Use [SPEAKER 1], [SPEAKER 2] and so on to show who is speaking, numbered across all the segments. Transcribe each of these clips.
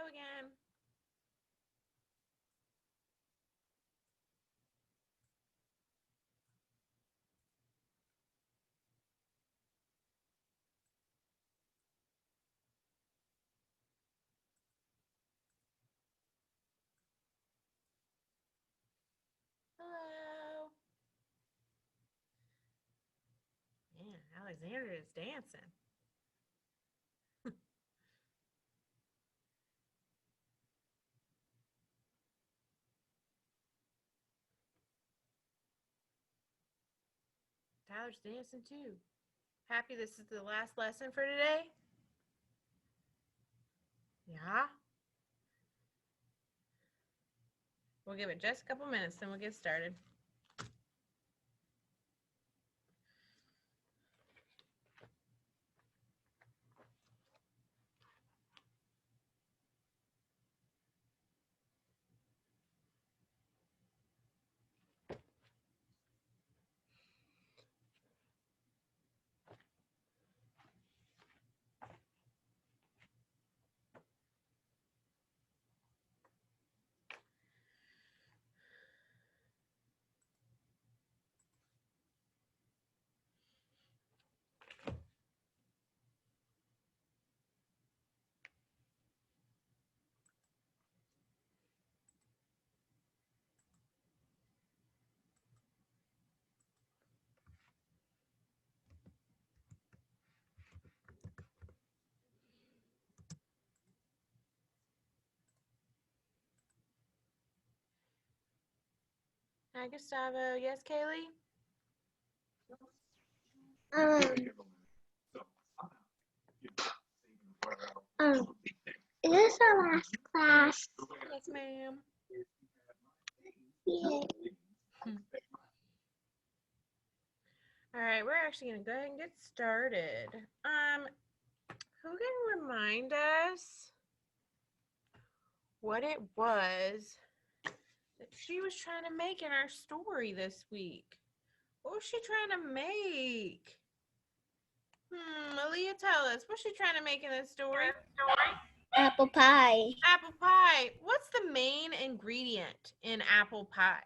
[SPEAKER 1] go again. Hello. Man, Alexandria is dancing. Tyler's dancing too. Happy this is the last lesson for today? Yeah. We'll give it just a couple minutes, then we'll get started. Hi, Gustavo. Yes, Kaylee?
[SPEAKER 2] Is this our last class?
[SPEAKER 1] Yes, ma'am.
[SPEAKER 2] Yeah.
[SPEAKER 1] All right, we're actually going to go ahead and get started. Who can remind us what it was that she was trying to make in our story this week? What was she trying to make? Aaliyah, tell us. What's she trying to make in this story?
[SPEAKER 2] Apple pie.
[SPEAKER 1] Apple pie. What's the main ingredient in apple pie?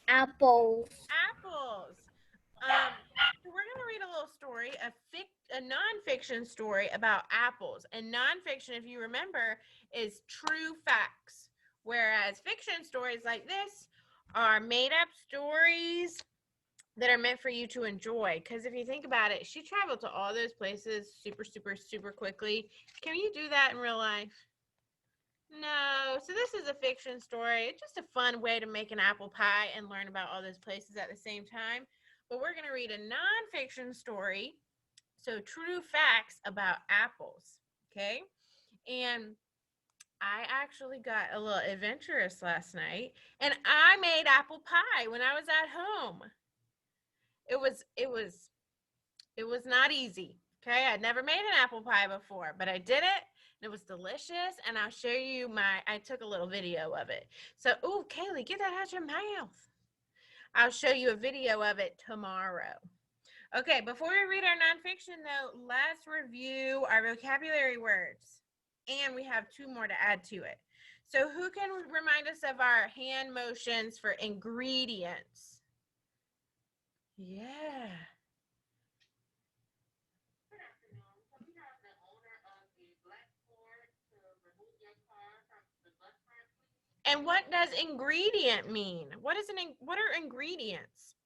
[SPEAKER 2] Apples.
[SPEAKER 1] Apples. So we're going to read a little story, a nonfiction story about apples. And nonfiction, if you remember, is true facts. Whereas fiction stories like this are made up stories that are meant for you to enjoy. Because if you think about it, she traveled to all those places super, super, super quickly. Can you do that in real life? No. So this is a fiction story. It's just a fun way to make an apple pie and learn about all those places at the same time. But we're going to read a nonfiction story. So true facts about apples. Okay. And I actually got a little adventurous last night and I made apple pie when I was at home. It was not easy. Okay. I'd never made an apple pie before, but I did it. It was delicious, and I'll show you I took a little video of it. So, ooh, Kaylee, get that out your mouth. I'll show you a video of it tomorrow. Okay, before we read our nonfiction, though, let's review our vocabulary words. And we have 2 more to add to it. So, who can remind us of our hand motions for ingredients? Yeah. And what does ingredient mean? What are ingredients?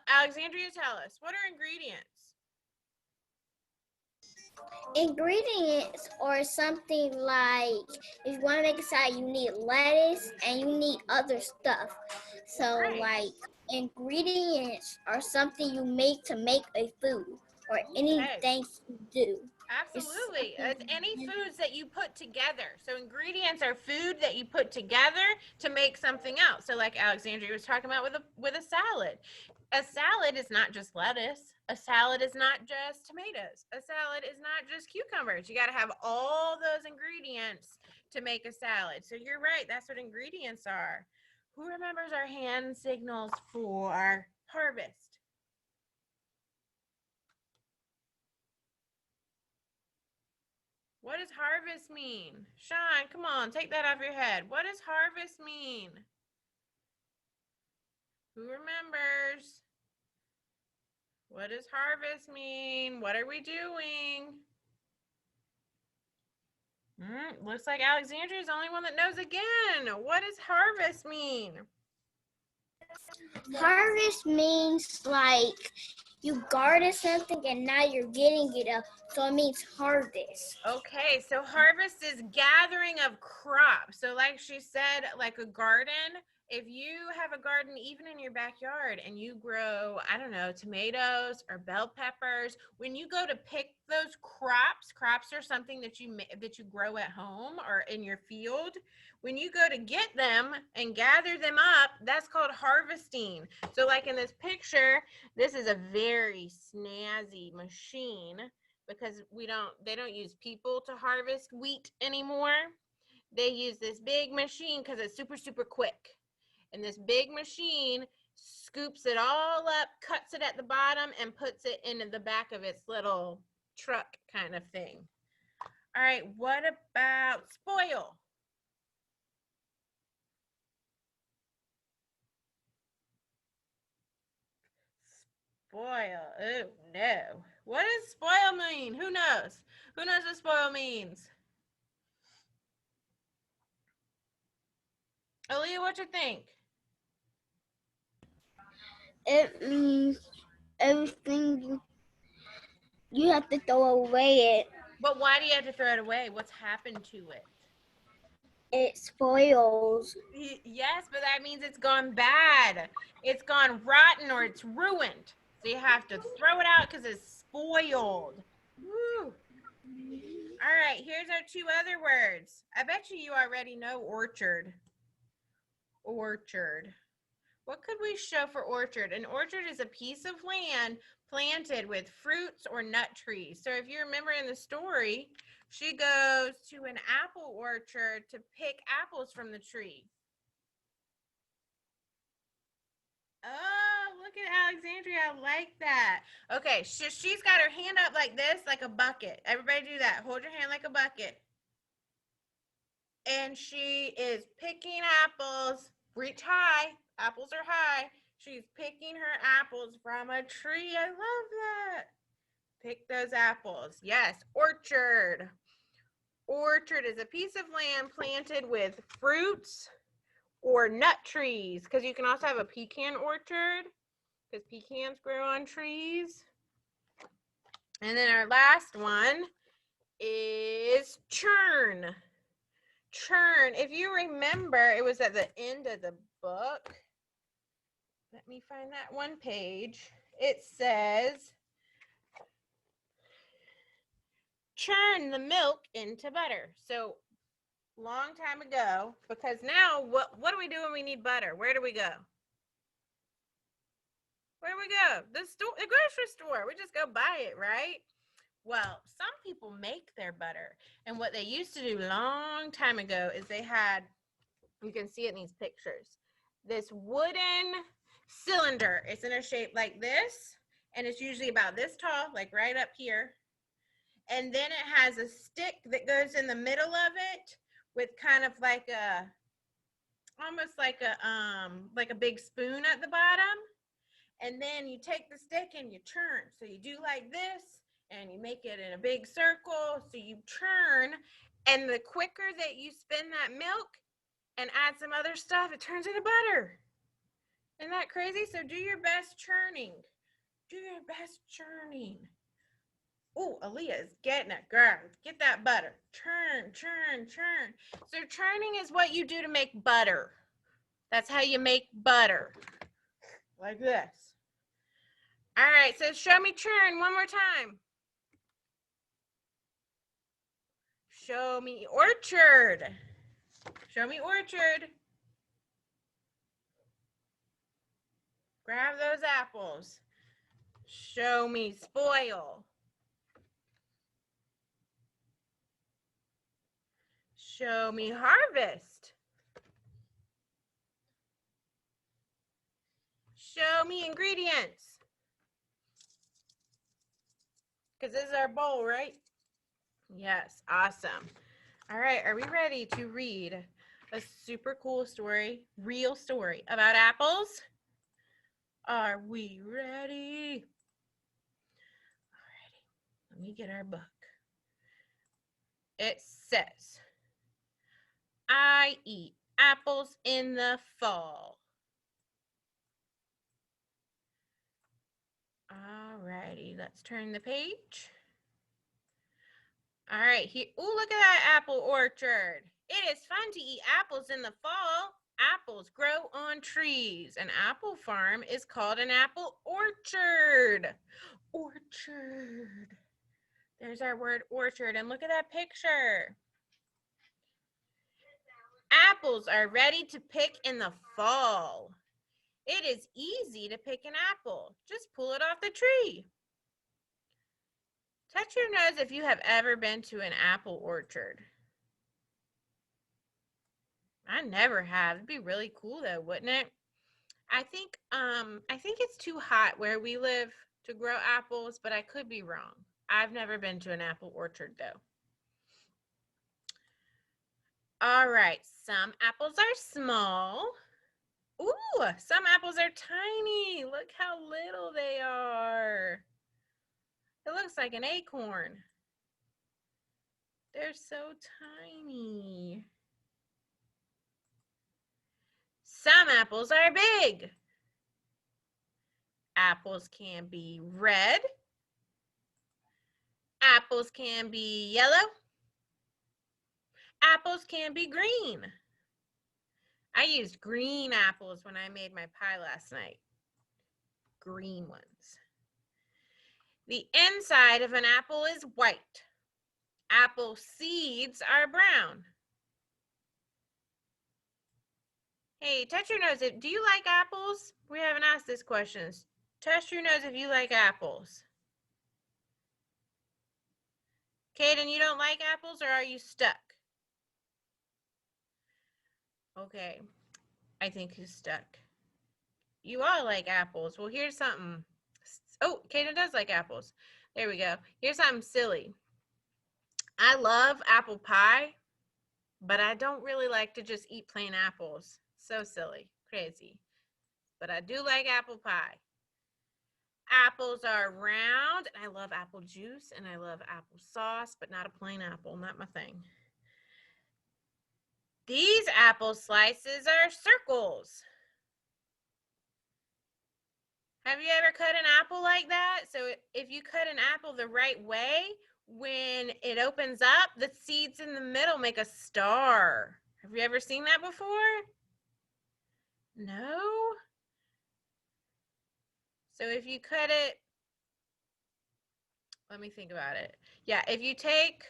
[SPEAKER 1] Alexandria, tell us. What are ingredients?
[SPEAKER 2] Ingredients are something like if you want to make a salad, you need lettuce and you need other stuff. So
[SPEAKER 1] Right.
[SPEAKER 2] like ingredients are something you make to make a food or anything you do.
[SPEAKER 1] Absolutely. It's any foods that you put together. So ingredients are food that you put together to make something else. So like Alexandria was talking about with a salad. A salad is not just lettuce. A salad is not just tomatoes. A salad is not just cucumbers. You got to have all those ingredients to make a salad. So you're right. That's what ingredients are. Who remembers our hand signals for harvest? What does harvest mean? Sean, come on, take that off your head. What does harvest mean? Who remembers? What does harvest mean? What are we doing? Looks like Alexandria is the only one that knows again. What does harvest mean?
[SPEAKER 2] Harvest means like you garden something and now you're getting it up. So it means harvest.
[SPEAKER 1] Okay, so harvest is gathering of crops. So like she said, like a garden, if you have a garden even in your backyard and you grow, I don't know, tomatoes or bell peppers, when you go to pick those crops are something that you grow at home or in your field. When you go to get them and gather them up, that's called harvesting. So like in this picture, this is a very snazzy machine because they don't use people to harvest wheat anymore. They use this big machine because it's super, super quick. And this big machine scoops it all up, cuts it at the bottom, and puts it into the back of its little truck kind of thing. All right, what about spoil? Spoil. Oh, no. What does spoil mean? Who knows? Who knows what spoil means? Aaliyah, what you think?
[SPEAKER 2] It means everything you have to throw away it.
[SPEAKER 1] But why do you have to throw it away? What's happened to it?
[SPEAKER 2] It spoils.
[SPEAKER 1] Yes, but that means it's gone bad. It's gone rotten or it's ruined. So you have to throw it out because it's spoiled. Woo. All right, here's our two other words. I bet you already know orchard. Orchard. What could we show for orchard? An orchard is a piece of land planted with fruits or nut trees. So if you remember in the story, she goes to an apple orchard to pick apples from the tree. Oh, look at Alexandria. I like that. Okay, she's got her hand up like this, like a bucket. Everybody do that. Hold your hand like a bucket. And she is picking apples. Reach high. Apples are high. She's picking her apples from a tree. I love that. Pick those apples. Yes, orchard. Orchard is a piece of land planted with fruits or nut trees, because you can also have a pecan orchard because pecans grow on trees. And then our last one is churn. Churn. If you remember, it was at the end of the book. Let me find that one page. It says, churn the milk into butter. So long time ago, because now what do we do when we need butter? Where do we go? Where do we go? The grocery store. We just go buy it, right? Well, some people make their butter. And what they used to do long time ago is they had, you can see it in these pictures, this wooden cylinder. It's in a shape like this, and it's usually about this tall, like right up here. And then it has a stick that goes in the middle of it with kind of like a, almost like a big spoon at the bottom. And then you take the stick and you churn. So you do like this, and you make it in a big circle. So you churn, and the quicker that you spin that milk and add some other stuff, it turns into butter. Isn't that crazy? So do your best churning. Do your best churning. Oh, Aaliyah is getting it, girl. Get that butter. Churn, churn, churn. So churning is what you do to make butter. That's how you make butter. Like this. All right, so show me churn one more time. Show me orchard. Show me orchard. Grab those apples. Show me spoil. Show me harvest. Show me ingredients. Because this is our bowl, right? Yes, awesome. All right, are we ready to read a super cool story, real story about apples? Are we ready? Alrighty, let me get our book. It says, I eat apples in the fall. Alrighty, let's turn the page. All right, here. Oh, look at that apple orchard. It is fun to eat apples in the fall. Apples grow on trees. An apple farm is called an apple orchard. Orchard. There's our word orchard. And look at that picture. Apples are ready to pick in the fall. It is easy to pick an apple. Just pull it off the tree. Touch your nose if you have ever been to an apple orchard. I never have. It'd be really cool though, wouldn't it? I think it's too hot where we live to grow apples, but I could be wrong. I've never been to an apple orchard though. All right, some apples are small. Ooh, some apples are tiny. Look how little they are. It looks like an acorn. They're so tiny. Some apples are big. Apples can be red. Apples can be yellow. Apples can be green. I used green apples when I made my pie last night. Green ones. The inside of an apple is white. Apple seeds are brown. Hey, touch your nose. Do you like apples? We haven't asked this question. Touch your nose if you like apples. Kaden, you don't like apples or are you stuck? Okay, I think he's stuck. You all like apples. Well, here's something. Oh, Kaden does like apples. There we go. Here's something silly. I love apple pie, but I don't really like to just eat plain apples. So silly, crazy. But I do like apple pie. Apples are round, and I love apple juice, and I love apple sauce, but not a plain apple, not my thing. These apple slices are circles. Have you ever cut an apple like that? So if you cut an apple the right way, when it opens up, the seeds in the middle make a star. Have you ever seen that before? No? So if you cut it, let me think about it. Yeah, if you take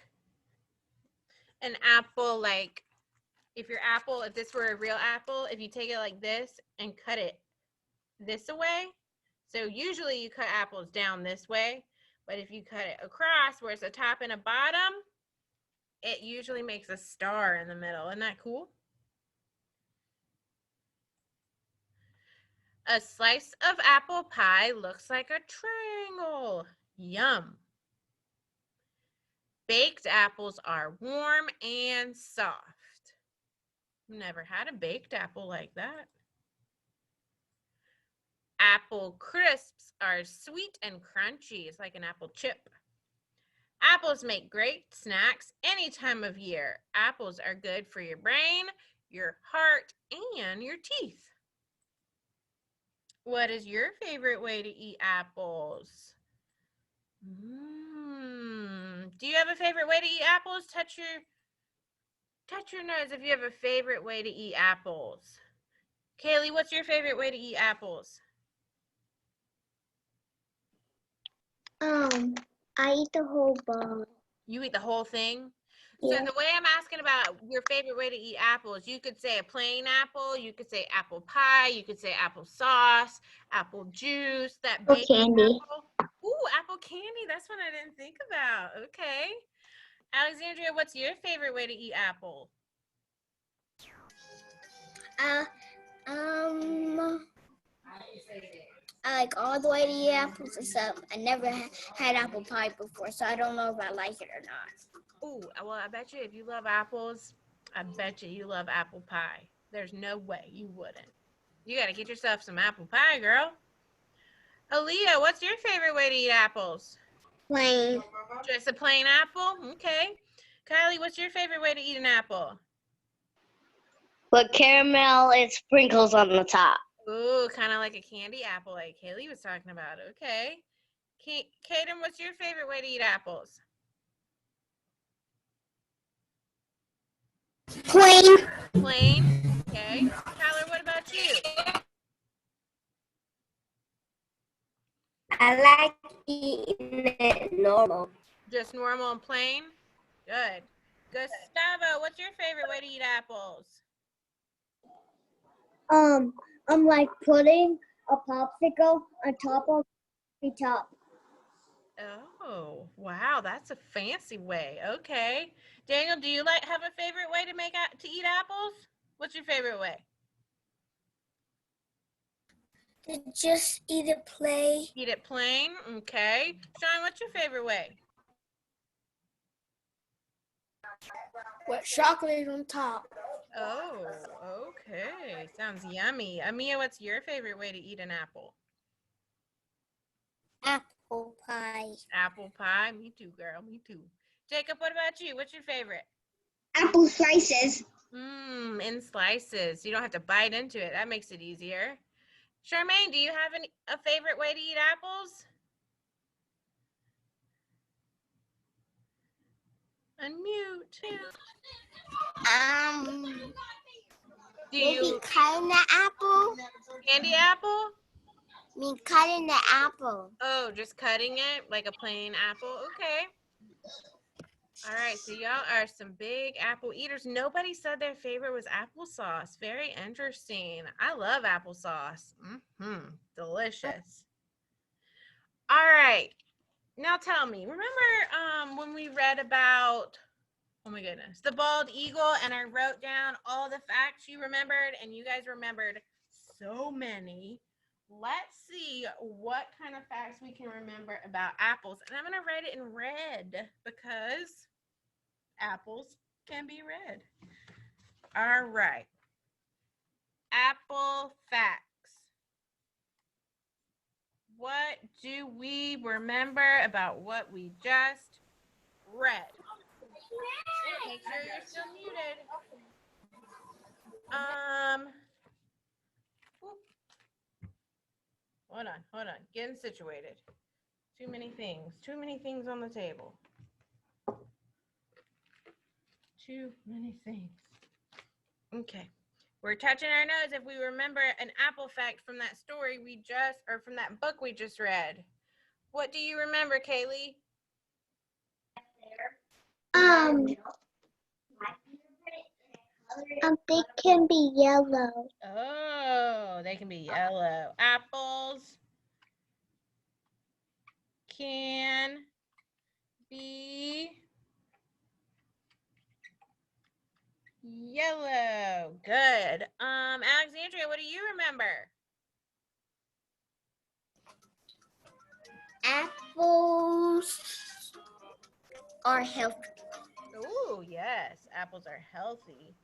[SPEAKER 1] an apple, like if this were a real apple, if you take it like this and cut it this way, so usually you cut apples down this way, but if you cut it across where it's a top and a bottom, it usually makes a star in the middle. Isn't that cool? A slice of apple pie looks like a triangle. Yum. Baked apples are warm and soft. Never had a baked apple like that. Apple crisps are sweet and crunchy. It's like an apple chip. Apples make great snacks any time of year. Apples are good for your brain, your heart, and your teeth. What is your favorite way to eat apples? Do you have a favorite way to eat apples? Touch your nose if you have a favorite way to eat apples. Kaylee, what's your favorite way to eat apples?
[SPEAKER 2] I eat the whole ball.
[SPEAKER 1] You eat the whole thing?
[SPEAKER 2] Yeah.
[SPEAKER 1] So the way I'm asking about your favorite way to eat apples, you could say a plain apple, you could say apple pie, you could say apple sauce, apple juice, that baked
[SPEAKER 2] candy.
[SPEAKER 1] apple. Ooh, apple candy. That's one I didn't think about. Okay. Alexandria, what's your favorite way to eat apple?
[SPEAKER 2] I like all the way to eat apples except I never had apple pie before, so I don't know if I like it or not.
[SPEAKER 1] Ooh, well, I bet you if you love apples, I bet you love apple pie. There's no way you wouldn't. You got to get yourself some apple pie, girl. Aaliyah, what's your favorite way to eat apples?
[SPEAKER 2] Plain.
[SPEAKER 1] Just a plain apple? Okay. Kylie, what's your favorite way to eat an apple?
[SPEAKER 3] With caramel and sprinkles on the top.
[SPEAKER 1] Ooh, kind of like a candy apple like Kaylee was talking about. Okay. Kaden, what's your favorite way to eat apples?
[SPEAKER 2] Plain.
[SPEAKER 1] Plain? Okay. Tyler, what about you?
[SPEAKER 2] I like eating it normal.
[SPEAKER 1] Just normal and plain? Good. Gustavo, what's your favorite way to eat apples?
[SPEAKER 2] I'm like putting a popsicle on top of the top.
[SPEAKER 1] Oh, wow, that's a fancy way. Okay. Daniel, do you have a favorite way to eat apples? What's your favorite way?
[SPEAKER 2] To just eat it plain.
[SPEAKER 1] Eat it plain? Okay. Sean, what's your favorite way?
[SPEAKER 2] With chocolate on top.
[SPEAKER 1] Oh, okay. Sounds yummy. Amia, what's your favorite way to eat an apple?
[SPEAKER 2] Apple pie.
[SPEAKER 1] Apple pie? Me too, girl. Me too. Jacob, what about you? What's your favorite?
[SPEAKER 2] Apple slices.
[SPEAKER 1] In slices. You don't have to bite into it. That makes it easier. Charmaine, do you have a favorite way to eat apples? Unmute. Do you
[SPEAKER 2] cutting the apple.
[SPEAKER 1] candy apple?
[SPEAKER 2] Cutting the apple.
[SPEAKER 1] Oh, just cutting it like a plain apple. Okay. All right, so y'all are some big apple eaters. Nobody said their favorite was applesauce. Very interesting. I love applesauce. Delicious. All right. Now tell me, remember when we read about, oh my goodness, the bald eagle, and I wrote down all the facts you remembered, and you guys remembered so many. Let's see what kind of facts we can remember about apples. And I'm going to write it in red because apples can be red. All right. Apple facts. What do we remember about what we just read? Make sure you're still muted. Hold on. Getting situated. Too many things on the table. Too many things. Okay. We're touching our nose if we remember an apple fact from that story from that book we just read. What do you remember, Kaylee?
[SPEAKER 2] They can be yellow.
[SPEAKER 1] Oh, they can be yellow. Apples can be yellow. Good. Alexandria, what do you remember?
[SPEAKER 2] Apples are healthy.
[SPEAKER 1] Oh, yes. Apples are healthy.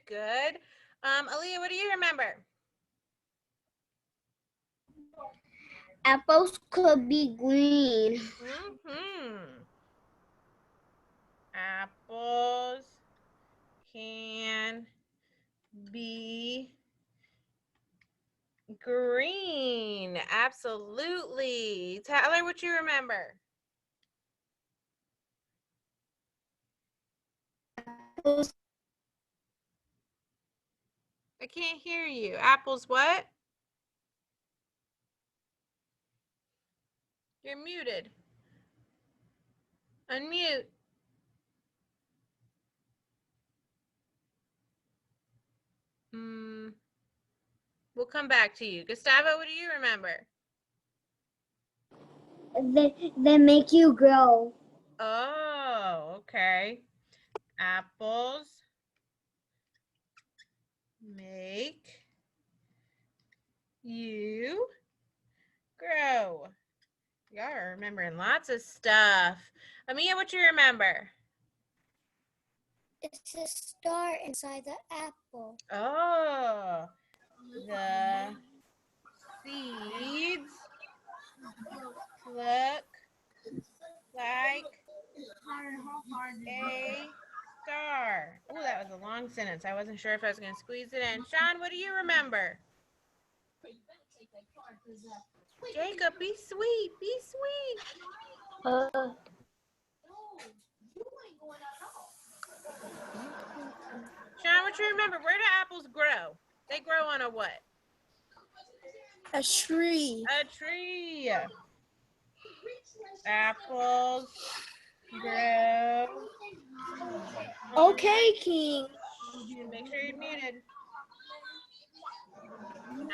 [SPEAKER 1] Good. Aaliyah, what do you remember?
[SPEAKER 2] Apples could be green.
[SPEAKER 1] Apples can be green. Absolutely. Tyler, what you remember?
[SPEAKER 2] Apples
[SPEAKER 1] I can't hear you. Apples what? You're muted. Unmute. We'll come back to you. Gustavo, what do you remember?
[SPEAKER 2] they make you grow.
[SPEAKER 1] Oh, okay. Apples make you grow? Y'all are remembering lots of stuff. Amia, what you remember?
[SPEAKER 2] It's a star inside the apple.
[SPEAKER 1] Oh, the seeds look like a star. Oh, that was a long sentence. I wasn't sure if I was going to squeeze it in. Sean, what do you remember? Jacob, be sweet. Be sweet. Sean, what you remember? Where do apples grow? They grow on a what?
[SPEAKER 2] A tree.
[SPEAKER 1] A tree. Apples grow.
[SPEAKER 2] Okay, King.
[SPEAKER 1] Make sure you're muted.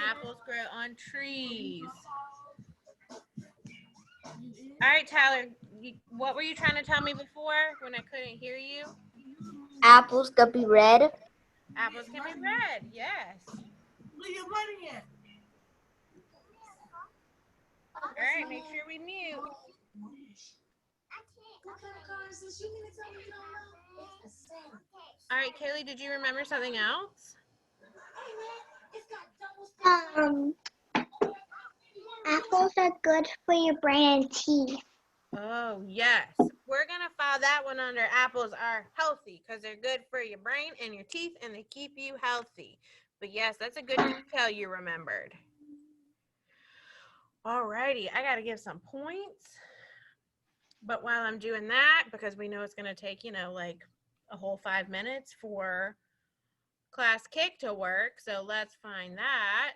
[SPEAKER 1] Apples grow on trees. All right, Tyler, what were you trying to tell me before when I couldn't hear you?
[SPEAKER 3] Apples could be red.
[SPEAKER 1] Apples can be red, yes. All right, make sure we mute. All right, Kaylee, did you remember something else?
[SPEAKER 2] Apples are good for your brain and teeth.
[SPEAKER 1] Oh, yes. We're going to file that one under apples are healthy because they're good for your brain and your teeth and they keep you healthy. But yes, that's a good detail you remembered. All righty, I got to give some points. But while I'm doing that, because we know it's going to take, like a whole 5 minutes for class kick to work. So let's find that.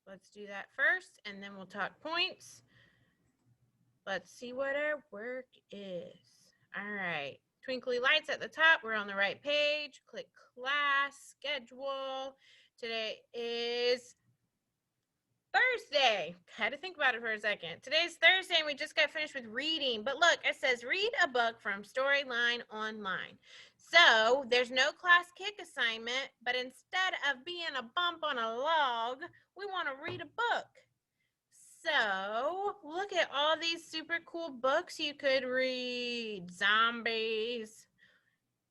[SPEAKER 1] Let's do that first, and then we'll talk points. Let's see what our work is. All right. Twinkly lights at the top. We're on the right page. Click class schedule. Today is Thursday. Had to think about it for a second. Today's Thursday, and we just got finished with reading. But look, it says read a book from Storyline Online. So there's no class kick assignment, but instead of being a bump on a log, we want to read a book. So look at all these super cool books you could read. Zombies.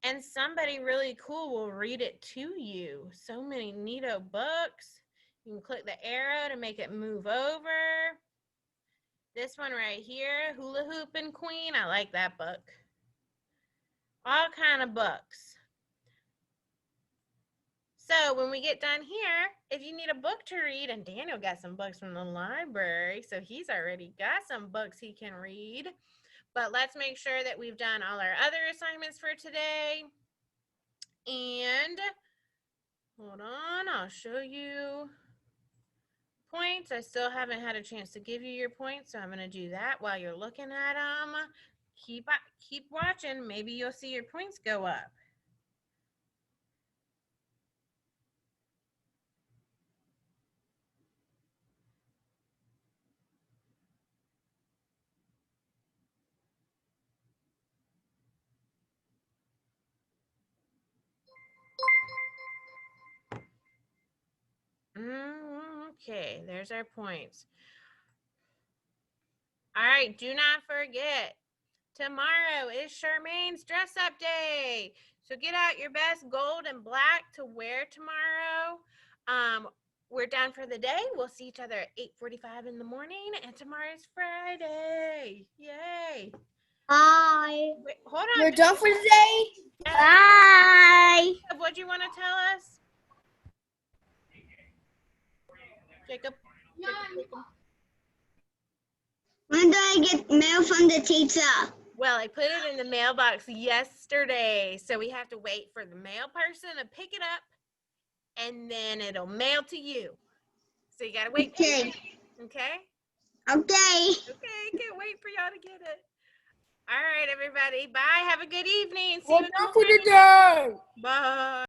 [SPEAKER 1] And somebody really cool will read it to you. So many neato books. You can click the arrow to make it move over. This one right here, Hula Hoopin' Queen. I like that book. All kind of books. So when we get done here, if you need a book to read, and Daniel got some books from the library, so he's already got some books he can read. But let's make sure that we've done all our other assignments for today. And hold on, I'll show you points. I still haven't had a chance to give you your points, so I'm going to do that while you're looking at them. Keep watching. Maybe you'll see your points go up. Okay, there's our points. All right, do not forget, tomorrow is Charmaine's dress up day. So get out your best gold and black to wear tomorrow. We're done for the day. We'll see each other at 8:45 in the morning, and tomorrow's Friday. Yay.
[SPEAKER 2] Bye.
[SPEAKER 1] Wait, hold on.
[SPEAKER 2] We're done for today.
[SPEAKER 3] Bye.
[SPEAKER 1] What do you want to tell us? Jacob?
[SPEAKER 3] When do I get mail from the teacher?
[SPEAKER 1] Well, I put it in the mailbox yesterday, so we have to wait for the mail person to pick it up, and then it'll mail to you. So you gotta wait.
[SPEAKER 3] Okay.
[SPEAKER 1] Okay?
[SPEAKER 3] Okay.
[SPEAKER 1] Okay, can't wait for y'all to get it. All right, everybody. Bye. Have a good evening. See you in the morning.
[SPEAKER 2] Today.
[SPEAKER 1] Bye.